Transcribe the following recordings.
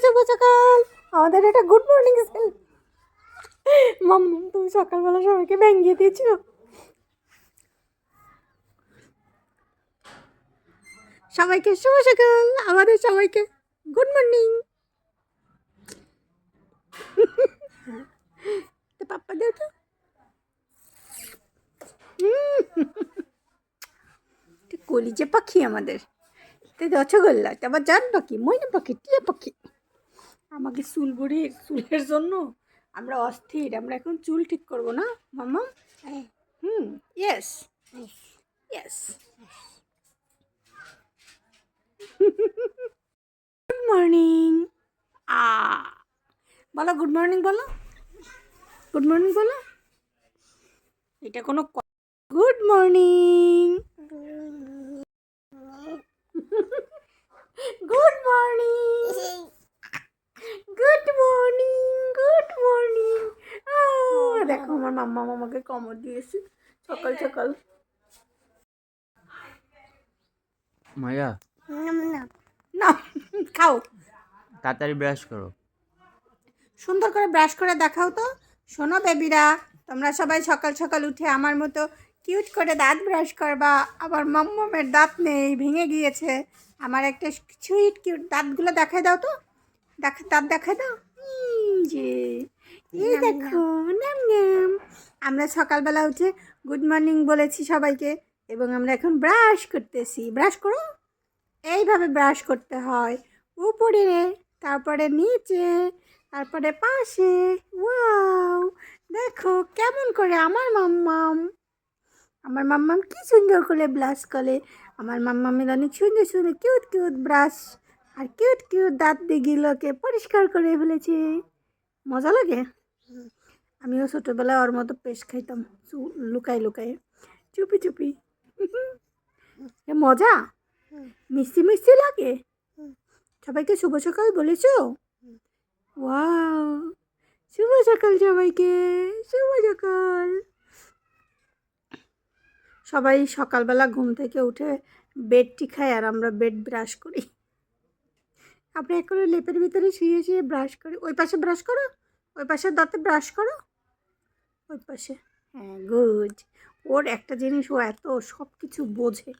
শুভ সকাল। আমাদের এটা গুড মর্নিং স্কুল। মাম্মা তুমি সকালবেলা সবাইকে ভেঙে দিয়েছো। সবাইকে শুভ সকাল, আমাদের সবাইকে গুড মর্নিং। তো পাপ্পা দাও তো। কলিজে পাখি আমাদের, রসগোল্লা, আবার জান পাখি, ময়না পাখি, টিয়া পাখি। আমাকে চুলের জন্য আমরা অস্থির। আমরা এখন চুল ঠিক করবো না mamma? Yes yes. Good morning. বলো গুড মর্নিং, বলো গুড মর্নিং, বলো। এটা কোনো good morning, good morning, good morning, good morning. দেখো আমার মাম্মা আমাকে কামড় দিয়েছে সকাল সকাল। মায়া না খাও, তাড়াতাড়ি ব্রাশ করো। সুন্দর করে ব্রাশ করে দেখাও তো। শোনো বেবিরা, তোমরা সবাই সকাল সকাল উঠে আমার মতো কিউট করে দাঁত ব্রাশ করবা। আবার মাম্মামের দাঁত নেই, ভেঙে গিয়েছে। আমার একটা সুইট কিউট দাঁতগুলো দেখাই দাও তো। দাঁত দেখাই দাও। যে এই দেখো, নাম নাম। আমরা সকালবেলা উঠে গুড মর্নিং বলেছি সবাইকে, এবং আমরা এখন ব্রাশ করতেছি। ব্রাশ করো, এইভাবে ব্রাশ করতে হয়। উপরে, তারপরে নিচে, তারপরে পাশে। ওয়াও, দেখো কেমন করে আমার মাম্মাম কি সুন্দর করে ব্রাশ করে। আমার মাম্মামের অনেক সুন্দর সুন্দর কিউট কিউট ব্রাশ আর কিউট কিউট দাঁত দিগুলোকে পরিষ্কার করে ফেলেছে। মজা লাগে। আমিও ছোটোবেলায় ওর মতো পেস্ট খাইতাম, লুকাই লুকাই, চুপি চুপি। মজা, মিষ্টি মিষ্টি লাগে। সবাইকে শুভ সকাল বলেছো? ওয়াও, শুভ সকাল সবাইকে, শুভ সকাল। সবাই সকালবেলা ঘুম থেকে উঠে বেডটি খায় আর আমরা বেড ব্রাশ করি। আমরা এখন লেপের ভিতরে শুয়ে শুয়ে ব্রাশ করি। ওই পাশে ব্রাশ করো, ওই পাশে দাঁতে ব্রাশ করো, ওই পাশে। হ্যাঁ গুড। ওর একটা জিনিস, ও এত সব কিছু বোঝে।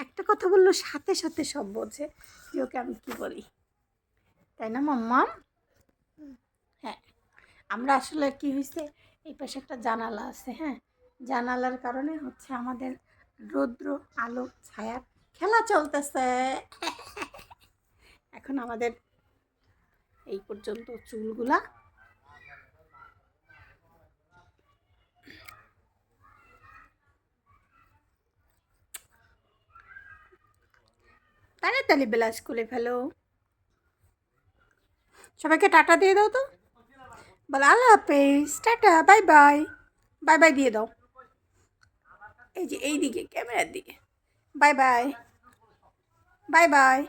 একটা কথা বললো সাথে সাথে সব বোঝে যে ওকে আমি কী বলি, তাই না মাম্মা? হ্যাঁ, আমরা আসলে কি হয়েছে, এই পাশে একটা জানালা আছে। হ্যাঁ, জানালার কারণে হচ্ছে আমাদের রৌদ্র আলো ছায়ার খেলা চলতেছে। এখন আমাদের এই পর্যন্ত চুলগুলা। তাড়াতাড়ি ব্লাশ করে ফেলো। সবাইকে টাটা দিয়ে দাও তো। বলো আল্লাহ হাফেজ, tata, bye bye. Bye bye দিয়ে দাও। এই যে এই দিকে, ক্যামেরার দিকে। Bye bye, bye bye.